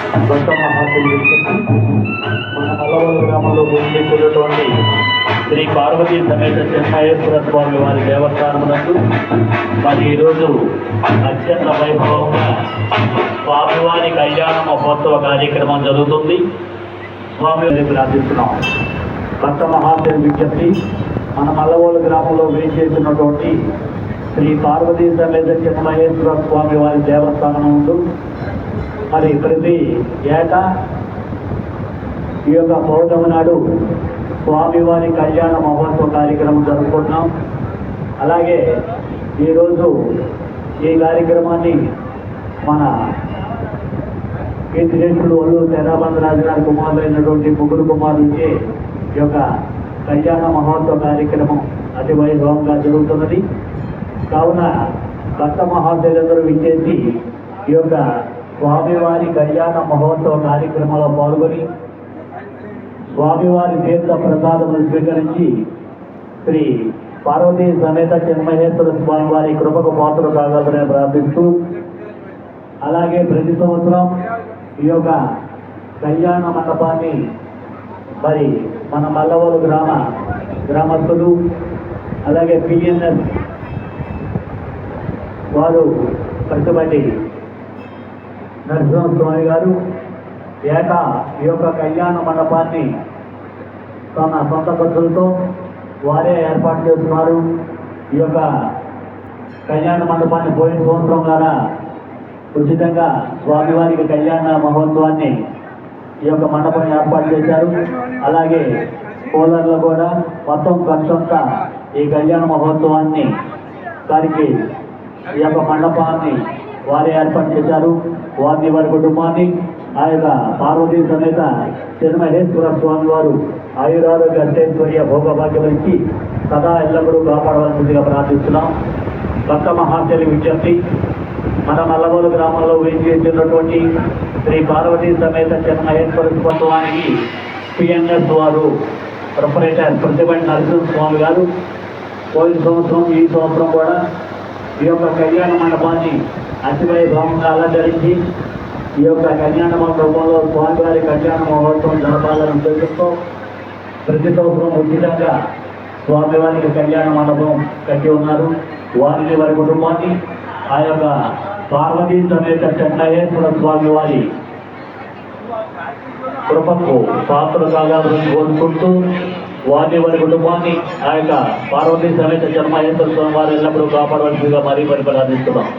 గొప్ప మహాశయులు మన నల్లవల్లి గ్రామంలో వేయించేసినటువంటి శ్రీ పార్వతీ సమేత చెన్నయేశ్వర స్వామి వారి దేవస్థానమునందు మరి ఈరోజు అత్యంత వైభవంగా స్వామివారి కళ్యాణ మహోత్సవ కార్యక్రమం జరుగుతుంది. స్వామి ప్రార్థిస్తున్నాం. భక్త మహాశయులు విజ్ఞప్తి, మన నల్లవల్లి గ్రామంలో వేయించేసినటువంటి శ్రీ పార్వతీ సమేత చెన్నయేశ్వర స్వామి వారి దేవస్థానం ముందు మరి ప్రతి ఏటా ఈ యొక్క పౌర్ణమి నాడు స్వామివారి కళ్యాణ మహోత్సవ కార్యక్రమం జరుపుకుంటున్నాం. అలాగే ఈరోజు ఈ కార్యక్రమాన్ని మన కీర్తిశేషుడు ఒళ్ళు తెరాబంధరాజు గారి కుమారులైనటువంటి ముగ్గురు కుమారులకి ఈ యొక్క కళ్యాణ మహోత్సవ కార్యక్రమం అతి వైభవంగా జరుగుతున్నది. కావున భక్త మహాశయులందరూ విచ్చేసి ఈ యొక్క స్వామివారి కళ్యాణ మహోత్సవ కార్యక్రమంలో పాల్గొని స్వామివారి తీర్థ ప్రసాదములు స్వీకరించి శ్రీ పార్వతీ సమేత చెన్మహేశ్వర స్వామి వారి కృపకు పాత్రలు కాగలరని ప్రార్థిస్తూ, అలాగే ప్రతి సంవత్సరం ఈ యొక్క కళ్యాణ మండపాన్ని మరి మన మల్లవోలు గ్రామస్తులు అలాగే పిఎన్ఎస్ వారు కట్టుబడి నరసింహస్వామి గారు ఏటా ఈ యొక్క కళ్యాణ మండపాన్ని తన సొంత ఖర్చులతో వారే ఏర్పాటు చేస్తున్నారు. ఈ యొక్క కళ్యాణ మండపాన్ని పోయిన సంవత్సరం ద్వారా ఉచితంగా స్వామివారికి కళ్యాణ మహోత్సవాన్ని ఈ యొక్క మండపం ఏర్పాటు చేశారు. అలాగే కోలర్లో కూడా మొత్తం ఖర్చంతా ఈ కళ్యాణ మహోత్సవాన్ని దానికి ఈ యొక్క మండపాన్ని వారే ఏర్పాటు చేశారు. వారిని వారి కుటుంబాన్ని ఆ యొక్క పార్వతీ సమేత చెన్మహేశ్వర స్వామి వారు ఆయురారోగ్య అష్టైశ్వర్య భోగభాగ్యం ఇచ్చి సదా ఎల్లప్పుడూ కాపాడవలసిందిగా ప్రార్థిస్తున్నాం. భక్త మహాశయులు విజ్ఞప్తి, మన నల్లవోలు గ్రామంలో వేయించేసినటువంటి శ్రీ పార్వతీ సమేత చెన్మహేశ్వర స్వామికి పిఎన్ఎస్ వారు ప్రొపరేటర్ ప్రతిబండి నరసింహస్వామి గారు పోయిన సంవత్సరం ఈ సంవత్సరం కూడా ఈ యొక్క కళ్యాణ మండపాన్ని అతి వైభవంగా అలంకరించి ఈ యొక్క కళ్యాణ మండపంలో స్వామివారి కళ్యాణ మహోత్సవం జరపాలని ఉద్దేశంతో ప్రతి సంవత్సరం ఉచితంగా స్వామివారికి కళ్యాణ మండపం కట్టి ఉన్నారు. వారిని వారి కుటుంబాన్ని ఆ యొక్క పార్వతీ సమేత చెన్నయేశ్వర స్వామి వారి కృపకు పాత్రలు కాగాలని కోరుకుంటూ వారిని వారి కుటుంబాన్ని ఆ యొక్క పార్వతీ సమేత చెన్మహేశ్వర స్వామి వారు ఎల్లప్పుడూ కాపాడవలసిందిగా మరీ ప్రార్థిస్తున్నాం.